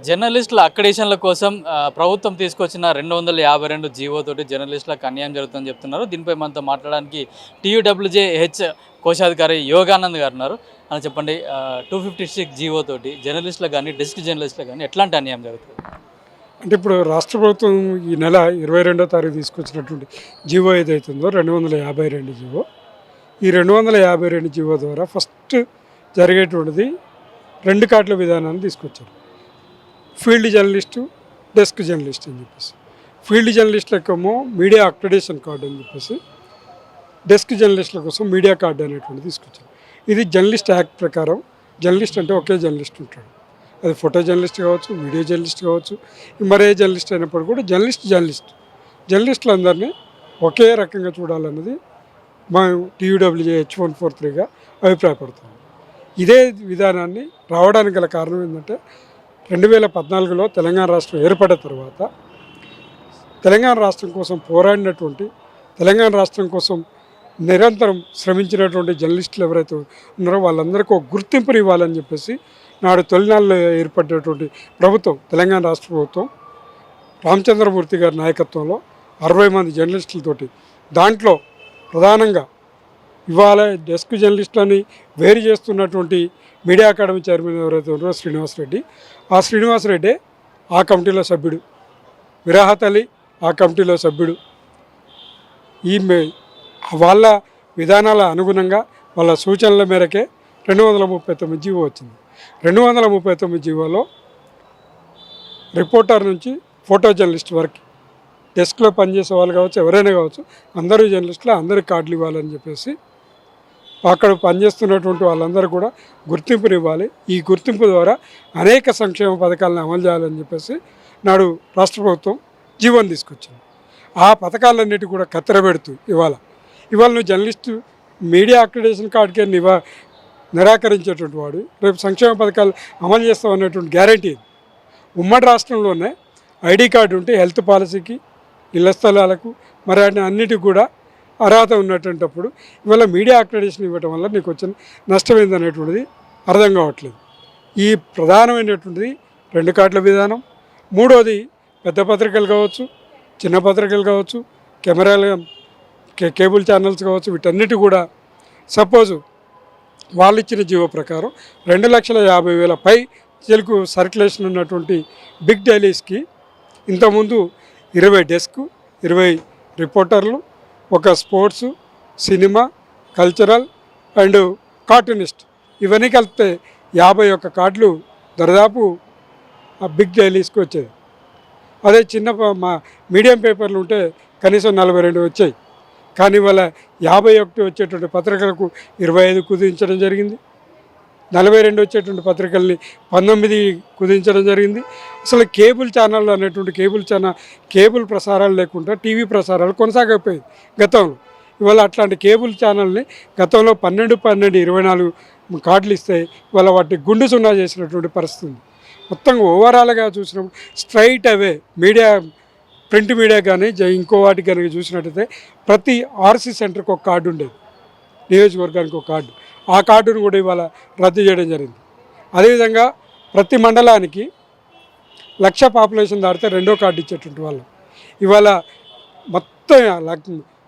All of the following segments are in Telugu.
జర్నలిస్టుల అక్రిడేషన్ల కోసం ప్రభుత్వం తీసుకొచ్చిన 252 జీవోతోటి జర్నలిస్టులకు అన్యాయం జరుగుతుందని చెప్తున్నారు. దీనిపై మనతో మాట్లాడడానికి టీయూడబ్ల్యూజేహెచ్ కోశాధికారి యోగానంద్ గారు ఉన్నారు. అని చెప్పండి, 256 జీవోతోటి జర్నలిస్టులకు కానీ డెస్క్ జర్నలిస్టులకు కానీ ఎట్లాంటి అన్యాయం జరుగుతుంది? అంటే ఇప్పుడు రాష్ట్ర ప్రభుత్వం ఈ నెల 22వ తారీఖు తీసుకొచ్చినటువంటి జీవో ఏదైతుందో 252 జీవో, ఈ 252 జీవో ద్వారా ఫస్ట్ జరిగేటువంటిది 2 కార్డుల విధానాన్ని తీసుకొచ్చారు. ఫీల్డ్ జర్నలిస్టు, డెస్క్ జర్నలిస్ట్ అని చెప్పేసి. ఫీల్డ్ జర్నలిస్టులకేమో మీడియా అక్రిడేషన్ కార్డు అని చెప్పేసి, డెస్క్ జర్నలిస్టుల కోసం మీడియా కార్డు అనేటువంటి తీసుకొచ్చారు. ఇది జర్నలిస్ట్ యాక్ట్ ప్రకారం జర్నలిస్ట్ అంటే ఒకే జర్నలిస్ట్ ఉంటాడు. అది ఫోటో జర్నలిస్ట్ కావచ్చు, వీడియో జర్నలిస్ట్ కావచ్చు, మరే జర్నలిస్ట్ అయినప్పుడు కూడా జర్నలిస్టులందరినీ ఒకే రకంగా చూడాలన్నది మా టీయూడబ్ల్యూజేహెచ్ 143గా అభిప్రాయపడుతుంది. ఇదే విధానాన్ని రావడానికి గల కారణం ఏంటంటే 2014లో తెలంగాణ రాష్ట్రం ఏర్పడిన తర్వాత తెలంగాణ రాష్ట్రం కోసం పోరాడినటువంటి, తెలంగాణ రాష్ట్రం కోసం నిరంతరం శ్రమించినటువంటి జర్నలిస్టులు ఎవరైతే ఉన్నారో వాళ్ళందరికీ ఒక గుర్తింపుని ఇవ్వాలని చెప్పేసి నాడు తొలినాళ్ళలో ఏర్పడినటువంటి ప్రభుత్వం, తెలంగాణ రాష్ట్ర ప్రభుత్వం రామచంద్రమూర్తి గారి నాయకత్వంలో 60 మంది జర్నలిస్టులతోటి, దాంట్లో ప్రధానంగా ఇవాళ డెస్క్ జర్నలిస్టులని వేరు చేస్తున్నటువంటి మీడియా అకాడమీ చైర్మన్ ఎవరైతే ఉన్నారో శ్రీనివాసరెడ్డి, ఆ శ్రీనివాసరెడ్డి ఆ కమిటీలో సభ్యుడు, విరాహత్ అలీ ఆ కమిటీలో సభ్యుడు. ఈ వాళ్ళ విధానాల అనుగుణంగా వాళ్ళ సూచనల మేరకే 239 జీవో వచ్చింది. 239 జీవోలో రిపోర్టర్ నుంచి ఫోటో జర్నలిస్ట్ వరకు, డెస్క్లో పనిచేసే వాళ్ళు కావచ్చు, ఎవరైనా కావచ్చు, అందరూ జర్నలిస్టులు, అందరికి కార్డులు ఇవ్వాలని చెప్పేసి అక్కడ పనిచేస్తున్నటువంటి వాళ్ళందరూ కూడా గుర్తింపుని ఇవ్వాలి. ఈ గుర్తింపు ద్వారా అనేక సంక్షేమ పథకాలను అమలు చేయాలని చెప్పేసి నాడు రాష్ట్ర ప్రభుత్వం జీవోని తీసుకొచ్చింది. ఆ పథకాలన్నిటి కూడా కత్తెరబెడుతూ ఇవాళ నువ్వు జర్నలిస్టు మీడియా అక్రిడేషన్ కార్డుకే నిరాకరించేటువంటి వాడు రేపు సంక్షేమ పథకాలు అమలు చేస్తామనేటువంటి గ్యారంటీ. ఉమ్మడి రాష్ట్రంలోనే ఐడి కార్డు ఉంటే హెల్త్ పాలసీకి, ఇళ్ల స్థలాలకు, మరి అన్నిటికి కూడా అర్హత ఉన్నటువంటిప్పుడు ఇవాళ మీడియా అక్రిడేషన్ ఇవ్వటం వల్ల నీకు వచ్చిన నష్టం ఏందనేటువంటిది అర్థం కావట్లేదు. ఈ ప్రధానమైనటువంటిది 2 కార్డుల విధానం. మూడోది పెద్ద పత్రికలు కావచ్చు, చిన్న పత్రికలు కావచ్చు, కెమెరాలు, కేబుల్ ఛానల్స్ కావచ్చు, వీటన్నిటి కూడా సపోజు వాళ్ళు ఇచ్చిన జీవో ప్రకారం 2,50,000 పై తెలుగు సర్క్యులేషన్ ఉన్నటువంటి బిగ్ డైలీస్కి ఇంతకుముందు 20 డెస్క్, 20 రిపోర్టర్లు, ఒక sports, cinema, cultural and cartoonist, ఇవన్నీ కలిపితే 51 కార్డులు దాదాపు ఆ బిగ్ డైలీస్కి వచ్చేది. అదే చిన్న మీడియం పేపర్లు ఉంటే కనీసం 42 వచ్చాయి. కానీ వాళ్ళ 51 వచ్చేటువంటి పత్రికలకు 25 కుదించడం జరిగింది. 42 వచ్చేటువంటి పత్రికల్ని 19 కుదించడం జరిగింది. అసలు కేబుల్ ఛానళ్ళు అనేటువంటి కేబుల్ ప్రసారాలు లేకుండా టీవీ ప్రసారాలు కొనసాగకపోయేది గతంలో. ఇవాళ అట్లాంటి కేబుల్ ఛానల్ని గతంలో 12, 24 కార్డులు ఇస్తే ఇవాళ వాటిని గుండు సున్నా చేసినటువంటి పరిస్థితి ఉంది. మొత్తంగా ఓవరాల్గా చూసినప్పుడు స్ట్రైట్ అవే మీడియా, ప్రింట్ మీడియా కానీ ఇంకో వాటికి కనుక చూసినట్టయితే ప్రతి ఆర్సీ సెంటర్కి ఒక కార్డు ఉండేది, నియోజకవర్గానికి ఒక కార్డు. ఆ కార్డును కూడా ఇవాళ రద్దు చేయడం జరిగింది. అదేవిధంగా ప్రతి మండలానికి 1,00,000 పాపులేషన్ దాటితే 2వ కార్డు ఇచ్చేటువంటి వాళ్ళు ఇవాళ మొత్తం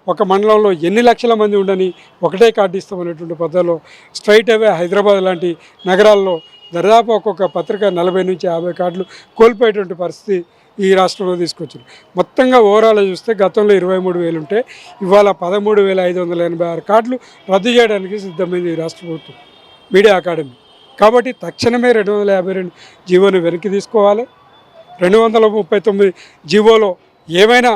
ఒక మండలంలో ఎన్ని లక్షల మంది ఉండని ఒకటే కార్డు ఇస్తామనేటువంటి పద్ధతిలో స్ట్రైట్ అవే హైదరాబాద్ లాంటి నగరాల్లో దాదాపు ఒక్కొక్క పత్రిక 40 నుంచి 50 కార్డులు కోల్పోయేటువంటి పరిస్థితి ఈ రాష్ట్రంలో తీసుకొచ్చారు. మొత్తంగా ఓవరాల్ చూస్తే గతంలో 23,000 ఉంటే ఇవాళ 13,586 కార్డులు రద్దు చేయడానికి సిద్ధమైంది ఈ రాష్ట్ర ప్రభుత్వం మీడియా అకాడమీ. కాబట్టి తక్షణమే 252 జీవోని వెనక్కి తీసుకోవాలి. 239 జీవోలో ఏమైనా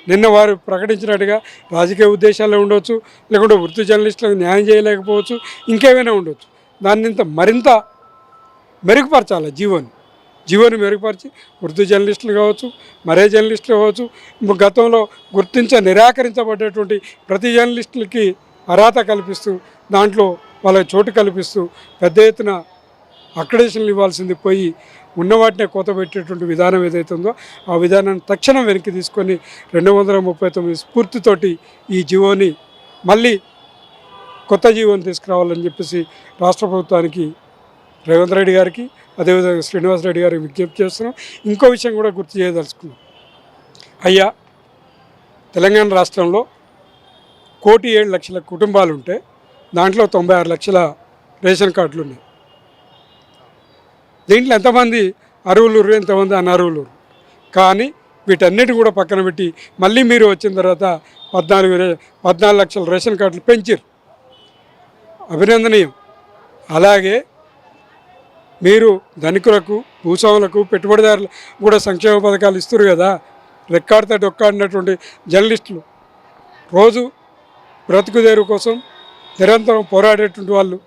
నిన్న వారు ప్రకటించినట్టుగా రాజకీయ ఉద్దేశాల్లో ఉండవచ్చు, లేకుంటే వృత్తి జర్నలిస్టులకు న్యాయం చేయలేకపోవచ్చు, ఇంకేమైనా ఉండొచ్చు. దాన్ని మరింత మెరుగుపరచాలి. జీవోని మెరుగుపరిచి వృత్తి జర్నలిస్టులు కావచ్చు, మరే జర్నలిస్టులు కావచ్చు, గతంలో నిరాకరించబడ్డటువంటి ప్రతి జర్నలిస్టులకి అర్హత కల్పిస్తూ, దాంట్లో వాళ్ళ చోటు కల్పిస్తూ పెద్ద ఎత్తున అక్రిడేషన్లు ఇవ్వాల్సింది పోయి ఉన్న వాటినే కోత పెట్టేటువంటి విధానం ఏదైతే ఉందో ఆ విధానాన్ని తక్షణం వెనక్కి తీసుకొని 239 స్ఫూర్తితోటి ఈ జీవోని మళ్ళీ కొత్త జీవోని తీసుకురావాలని చెప్పేసి రాష్ట్ర ప్రభుత్వానికి రేవంత్ రెడ్డి గారికి అదేవిధంగా శ్రీనివాస్ రెడ్డి గారికి విజ్ఞప్తి చేస్తున్నాం. ఇంకో విషయం కూడా గుర్తు చేయదలుచుకున్నాం. అయ్యా, తెలంగాణ రాష్ట్రంలో 1,07,00,000 కుటుంబాలు ఉంటే దాంట్లో 96 లక్షల రేషన్ కార్డులు ఉన్నాయి. దీంట్లో ఎంతమంది అర్హులు, ఎంతమంది అనర్హులు. కానీ వీటన్నిటి కూడా పక్కన పెట్టి మళ్ళీ మీరు వచ్చిన తర్వాత 14 లక్షల రేషన్ కార్డులు పెంచారు, అభినందనీయం. అలాగే మీరు ధనికులకు, భూస్వాములకు, పెట్టుబడిదారులు కూడా సంక్షేమ పథకాలు ఇస్తారు కదా. రెక్కాడితే డొక్కాడినటువంటి జర్నలిస్టులు, రోజు బ్రతుకుదేరు కోసం నిరంతరం పోరాడేటువంటి వాళ్ళు,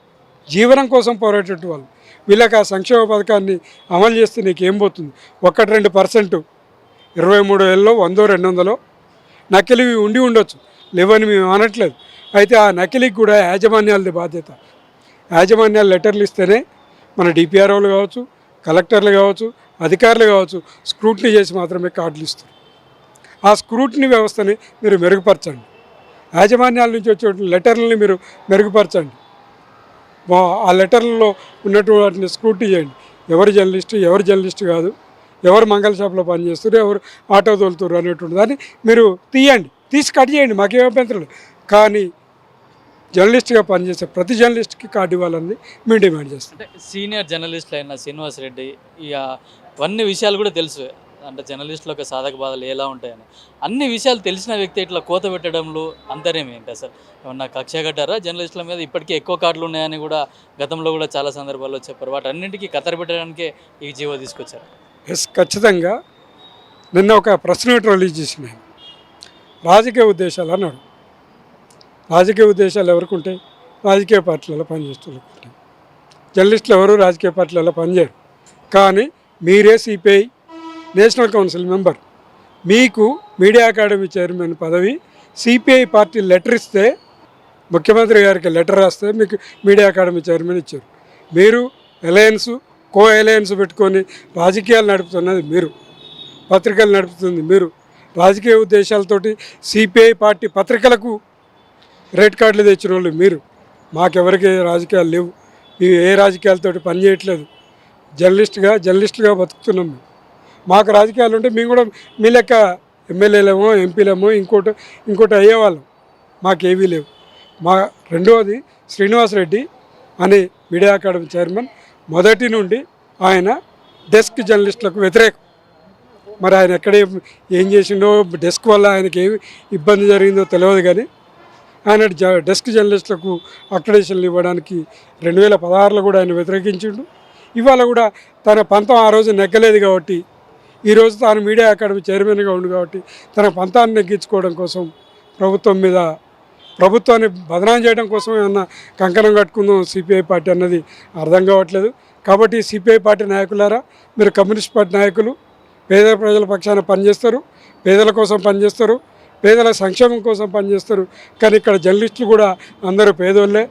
జీవనం కోసం పోరాడేటువంటి వాళ్ళు, వీళ్ళకి ఆ సంక్షేమ పథకాన్ని అమలు చేస్తే నీకేం పోతుంది? 1-2%, 23 ఏళ్ళలో 100-200 నకిలీవి ఉండి ఉండొచ్చు, లేవని మేము అనట్లేదు. అయితే ఆ నకిలీకి కూడా యాజమాన్యాలది బాధ్యత. యాజమాన్యాలు లెటర్లు ఇస్తేనే మన డిపిఆర్ఓలు కావచ్చు, కలెక్టర్లు కావచ్చు, అధికారులు కావచ్చు స్క్రూటినీ చేసి మాత్రమే కార్డులు ఇస్తారు. ఆ స్క్రూటినీ వ్యవస్థని మీరు మెరుగుపరచండి. యాజమాన్యాల నుంచి వచ్చే లెటర్లని మీరు మెరుగుపరచండి. ఆ లెటర్లలో ఉన్నటువంటి స్క్రూటినీ చేయండి. ఎవరు జర్నలిస్టు కాదు, ఎవరు మంగళ షాప్లో పనిచేస్తారు, ఎవరు ఆటో తోలుతారు అనేటువంటి దాన్ని మీరు తీసి కట్ చేయండి, మాకేం అభ్యంతరం. కానీ జర్నలిస్ట్గా పనిచేసే ప్రతి జర్నలిస్ట్కి కార్డు ఇవ్వాలని మేము డిమాండ్ చేస్తాం. అంటే సీనియర్ జర్నలిస్టులు అయిన శ్రీనివాస్ రెడ్డి ఇక అన్ని విషయాలు కూడా తెలుసు, అంటే జర్నలిస్టుల యొక్క సాధక బాధలు ఎలా ఉంటాయని అన్ని విషయాలు తెలిసిన వ్యక్తి ఇట్లా కోత పెట్టడంలో అంతరేం ఏంటి అసలు? ఏమన్నా కక్ష కట్టారా జర్నలిస్టుల మీద? ఇప్పటికీ ఎక్కువ కార్డులు ఉన్నాయని కూడా గతంలో కూడా చాలా సందర్భాల్లో చెప్పారు. వాటన్నింటికీ కత్తెర పెట్టడానికే ఈ జీవో తీసుకొచ్చారు. ఎస్, ఖచ్చితంగా. నిన్న ఒక ప్రెస్ నోట్ రిలీజ్ చేసిన రాజకీయ ఉద్దేశాలు అన్నాడు. రాజకీయ ఉద్దేశాలు ఎవరికి ఉంటాయి? రాజకీయ పార్టీలలో పనిచేస్తున్నారు. జర్నలిస్టులు ఎవరు రాజకీయ పార్టీలలో పనిచేయరు. కానీ మీరే సిపిఐ నేషనల్ కౌన్సిల్ మెంబర్, మీకు మీడియా అకాడమీ చైర్మన్ పదవి సిపిఐ పార్టీ లెటర్ ఇస్తే, ముఖ్యమంత్రి గారికి లెటర్ రాస్తే మీకు మీడియా అకాడమీ చైర్మన్ ఇచ్చారు. మీరు కో అలయన్స్ పెట్టుకొని రాజకీయాలు నడుపుతున్నది మీరు, పత్రికలు నడుపుతుంది మీరు. రాజకీయ ఉద్దేశాలతోటి సిపిఐ పార్టీ పత్రికలకు రెడ్ కార్డులు తెచ్చిన వాళ్ళు మీరు. మాకెవరికి రాజకీయాలు లేవు, మేము ఏ రాజకీయాలతోటి పనిచేయట్లేదు. జర్నలిస్టుగా బతుకుతున్నాం మేము. మాకు రాజకీయాలు ఉంటే మేము కూడా మీ లెక్క ఎమ్మెల్యేలేమో, ఎంపీలేమో, ఇంకోటి అయ్యేవాళ్ళం. మాకేవీ లేవు. రెండవది, శ్రీనివాస్ రెడ్డి అనే మీడియా అకాడమీ చైర్మన్ మొదటి నుండి ఆయన డెస్క్ జర్నలిస్టులకు వ్యతిరేకం. మరి ఆయన ఎక్కడ ఏం చేసిండో, డెస్క్ వల్ల ఆయనకి ఏమి ఇబ్బంది జరిగిందో తెలియదు. కానీ ఆయన డెస్క్ జర్నలిస్టులకు అక్రెడిటేషన్లు ఇవ్వడానికి 2016లో కూడా ఆయన వ్యతిరేకించిండు. ఇవాళ కూడా తన పంతం ఆ రోజు నెగ్గలేదు కాబట్టి, ఈరోజు తాను మీడియా అకాడమీ చైర్మన్గా ఉండు కాబట్టి తన పంతాన్ని నెగ్గించుకోవడం కోసం ప్రభుత్వాన్ని బదనాం చేయడం కోసం ఏమన్నా కంకణం కట్టుకుందాం సిపిఐ పార్టీ అన్నది అర్థం కావట్లేదు. కాబట్టి సిపిఐ పార్టీ నాయకులారా, మీరు కమ్యూనిస్ట్ పార్టీ నాయకులు, పేద ప్రజల పక్షాన పనిచేస్తారు, పేదల కోసం పనిచేస్తారు, పేదల సంక్షేమం కోసం పనిచేస్తారు. కానీ ఇక్కడ జర్నలిస్టులు కూడా అందరూ పేదోళ్ళే.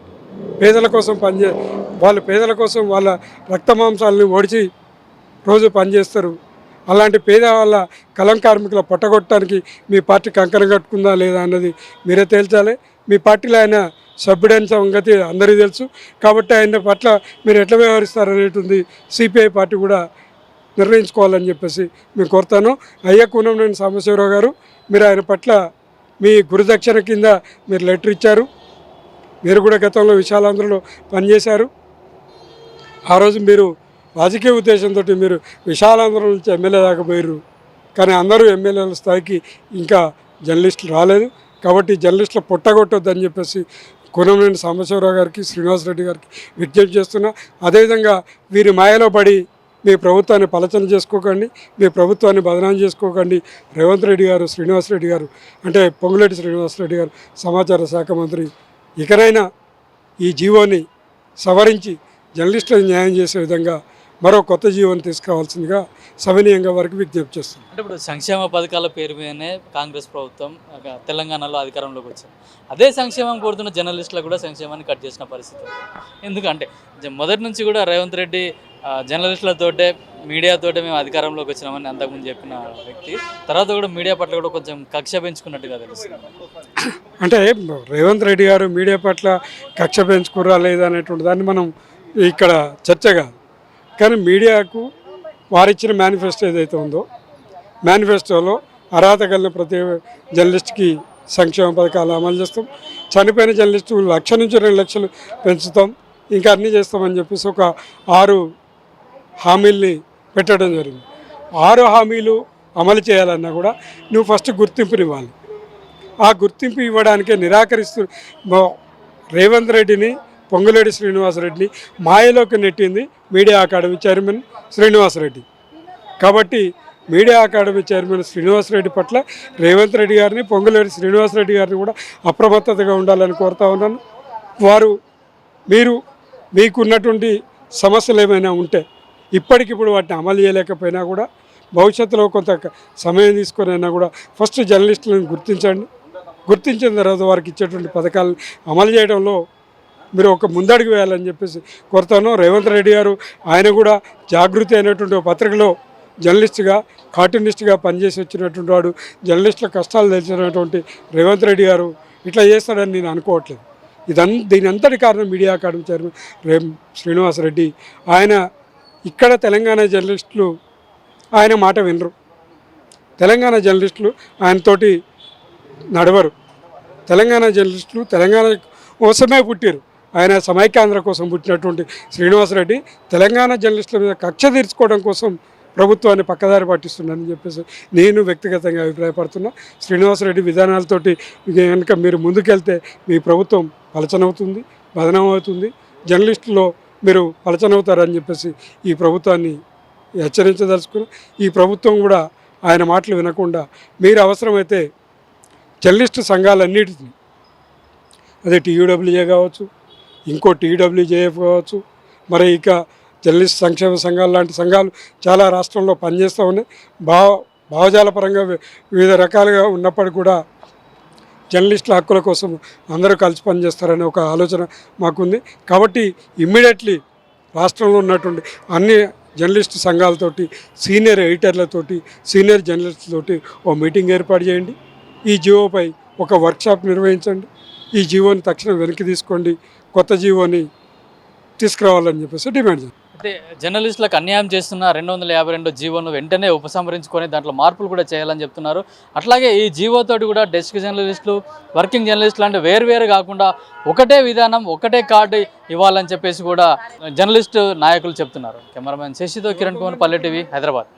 పేదల కోసం వాళ్ళు పేదల కోసం వాళ్ళ రక్త మాంసాలని ఓడిచి రోజు పనిచేస్తారు. అలాంటి పేద వాళ్ళ కలం కార్మికుల పొట్టగొట్టడానికి మీ పార్టీ కంకణం కట్టుకుందా లేదా అన్నది మీరే తేల్చాలి. మీ పార్టీలో ఆయన సభ్యుడైన సంగతి అందరికీ తెలుసు. కాబట్టి ఆయన పట్ల మీరు ఎట్లా వ్యవహరిస్తారనేటుంది సిపిఐ పార్టీ కూడా నిర్ణయించుకోవాలని చెప్పేసి మేము కోరుతాను. కూనంనేని సాంబశివరావు గారు, మీరు ఆయన పట్ల మీ గురుదక్షిణ కింద మీరు లెటర్ ఇచ్చారు. మీరు కూడా గతంలో విశాలాంధ్రలో పనిచేశారు. ఆ రోజు మీరు రాజకీయ ఉద్దేశంతో మీరు విశాలాంధ్ర నుంచి ఎమ్మెల్యే దాకా పోయారు. కానీ అందరూ ఎమ్మెల్యేల స్థాయికి ఇంకా జర్నలిస్టులు రాలేదు. కాబట్టి జర్నలిస్టులు పొట్టగొట్టొద్దని చెప్పేసి కూనంనేని సాంబశివరావు గారికి, శ్రీనివాస్ రెడ్డి గారికి విజ్ఞప్తి చేస్తున్నా. అదేవిధంగా వీరి మాయలో పడి మీ ప్రభుత్వాన్ని పలచన చేసుకోకండి, మీ ప్రభుత్వాన్ని బదనాం చేసుకోకండి. రేవంత్ రెడ్డి గారు, శ్రీనివాస్ రెడ్డి గారు అంటే పొంగులేటి శ్రీనివాస్ రెడ్డి గారు సమాచార శాఖ మంత్రి, ఇకనైనా ఈ జీవోని సవరించి జర్నలిస్టులకు న్యాయం చేసే విధంగా మరో కొత్త జీవోని తీసుకురావాల్సిందిగా సవినీయంగా వారికి విజ్ఞప్తి చేస్తుంది. అంటే ఇప్పుడు సంక్షేమ పథకాల పేరు మీదనే కాంగ్రెస్ ప్రభుత్వం తెలంగాణలో అధికారంలోకి వచ్చింది. అదే సంక్షేమం కోరుతున్న జర్నలిస్టులకు కూడా సంక్షేమాన్ని కట్ చేసిన పరిస్థితి. ఎందుకంటే మొదటి నుంచి కూడా రేవంత్ రెడ్డి జర్నలిస్టులతోటే, మీడియాతోటే మేము అధికారంలోకి వచ్చినామని అంతకుముందు చెప్పిన వ్యక్తి, తర్వాత కూడా మీడియా పట్ల కూడా కొంచెం కక్ష పెంచుకున్నట్టుగా తెలుస్తుంది. అంటే రేవంత్ రెడ్డి గారు మీడియా పట్ల కక్ష పెంచుకురా లేదా అనేటువంటి దాన్ని మనం ఇక్కడ చర్చ కాదు. కానీ మీడియాకు వారిచ్చిన మేనిఫెస్టో ఏదైతే ఉందో మేనిఫెస్టోలో అర్హత కలిగిన ప్రతి జర్నలిస్ట్కి సంక్షేమ పథకాలు అమలు చేస్తాం, చనిపోయిన జర్నలిస్టు 1,00,000 నుంచి 2 లక్షలు పెంచుతాం, ఇంకా అన్నీ చేస్తామని చెప్పేసి ఒక 6 హామీల్ని పెట్టడం జరిగింది. 6 హామీలు అమలు చేయాలన్నా కూడా నువ్వు ఫస్ట్ గుర్తింపునివ్వాలి. ఆ గుర్తింపు ఇవ్వడానికే నిరాకరిస్తూ రేవంత్ రెడ్డిని, పొంగులేటి శ్రీనివాసరెడ్డిని మాయలోకి నెట్టింది మీడియా అకాడమీ చైర్మన్ శ్రీనివాసరెడ్డి. కాబట్టి మీడియా అకాడమీ చైర్మన్ శ్రీనివాసరెడ్డి పట్ల రేవంత్ రెడ్డి గారిని, పొంగులేటి శ్రీనివాసరెడ్డి గారిని కూడా అప్రమత్తతగా ఉండాలని కోరుతా ఉన్నాను. వారు మీకున్నటువంటి సమస్యలు ఏమైనా ఉంటే ఇప్పటికిప్పుడు వాటిని అమలు చేయలేకపోయినా కూడా భవిష్యత్తులో కొంత సమయం తీసుకొని అయినా కూడా ఫస్ట్ జర్నలిస్టులను గుర్తించండి. గుర్తించిన తర్వాత వారికి ఇచ్చేటువంటి పథకాలను అమలు చేయడంలో మీరు ఒక ముందడుగు వేయాలని చెప్పేసి కోరుతాను. రేవంత్ రెడ్డి గారు ఆయన కూడా జాగృతి అయినటువంటి ఒక పత్రికలో జర్నలిస్ట్గా, కార్టూనిస్ట్గా పనిచేసి వచ్చినటువంటి వాడు, జర్నలిస్టుల కష్టాలు తెలిసినటువంటి రేవంత్ రెడ్డి గారు ఇట్లా చేస్తాడని నేను అనుకోవట్లేదు. దీని అంతటి కారణం మీడియా అకాడమీ చైర్మన్ శ్రీనివాసరెడ్డి. ఆయన ఇక్కడ తెలంగాణ జర్నలిస్టులు ఆయన మాట వినరు, తెలంగాణ జర్నలిస్టులు ఆయనతోటి నడవరు. తెలంగాణ జర్నలిస్టులు తెలంగాణ కోసమే పుట్టారు. ఆయన సమైక్యాంధ్ర కోసం పుట్టినటువంటి శ్రీనివాసరెడ్డి తెలంగాణ జర్నలిస్టుల మీద కక్ష తీర్చుకోవడం కోసం ప్రభుత్వాన్ని పక్కదారి పట్టిస్తున్నారని చెప్పేసి నేను వ్యక్తిగతంగా అభిప్రాయపడుతున్నా. శ్రీనివాసరెడ్డి విధానాలతోటి కనుక మీరు ముందుకెళ్తే మీ ప్రభుత్వం పలచనవుతుంది, బదనం అవుతుంది, జర్నలిస్టులో మీరు పలచనవుతారని చెప్పేసి ఈ ప్రభుత్వాన్ని హెచ్చరించదలుచుకుని, ఈ ప్రభుత్వం కూడా ఆయన మాటలు వినకుండా మీరు అవసరమైతే జర్నలిస్టు సంఘాలన్నిటిని, అదే టీయూడబ్ల్యూజే కావచ్చు, ఇంకో టీడబ్ల్యూజేఎఫ్ కావచ్చు, మరి ఇక జర్నలిస్ట్ సంక్షేమ సంఘాలు లాంటి సంఘాలు చాలా రాష్ట్రంలో పనిచేస్తూ ఉన్నాయి. భావజాల పరంగా వివిధ రకాలుగా ఉన్నప్పటికీ కూడా జర్నలిస్టుల హక్కుల కోసం అందరూ కలిసి పనిచేస్తారనే ఒక ఆలోచన మాకుంది. కాబట్టి ఇమ్మీడియట్లీ రాష్ట్రంలో ఉన్నటువంటి అన్ని జర్నలిస్టు సంఘాలతోటి, సీనియర్ ఎడిటర్లతోటి, సీనియర్ జర్నలిస్టులతోటి ఓ మీటింగ్ ఏర్పాటు చేయండి. ఈ జీవోపై ఒక వర్క్షాప్ నిర్వహించండి. ఈ జీవోని తక్షణం వెనక్కి తీసుకోండి, కొత్త జీవోని తీసుకురావాలని చెప్పేసి డిమాండ్ చేయండి. అయితే జర్నలిస్టులకు అన్యాయం చేస్తున్న 252 జీవోను వెంటనే ఉపసంహరించుకొని దాంట్లో మార్పులు కూడా చేయాలని చెప్తున్నారు. అట్లాగే ఈ జీవోతోటి కూడా డెస్క్ జర్నలిస్టులు, వర్కింగ్ జర్నలిస్టులు అంటే వేరు కాకుండా ఒకటే విధానం, ఒకటే కార్డు ఇవ్వాలని చెప్పేసి కూడా జర్నలిస్టు నాయకులు చెప్తున్నారు. కెమెరామెన్ శశితో కిరణ్ కుమార్, పల్లె టీవీ, హైదరాబాద్.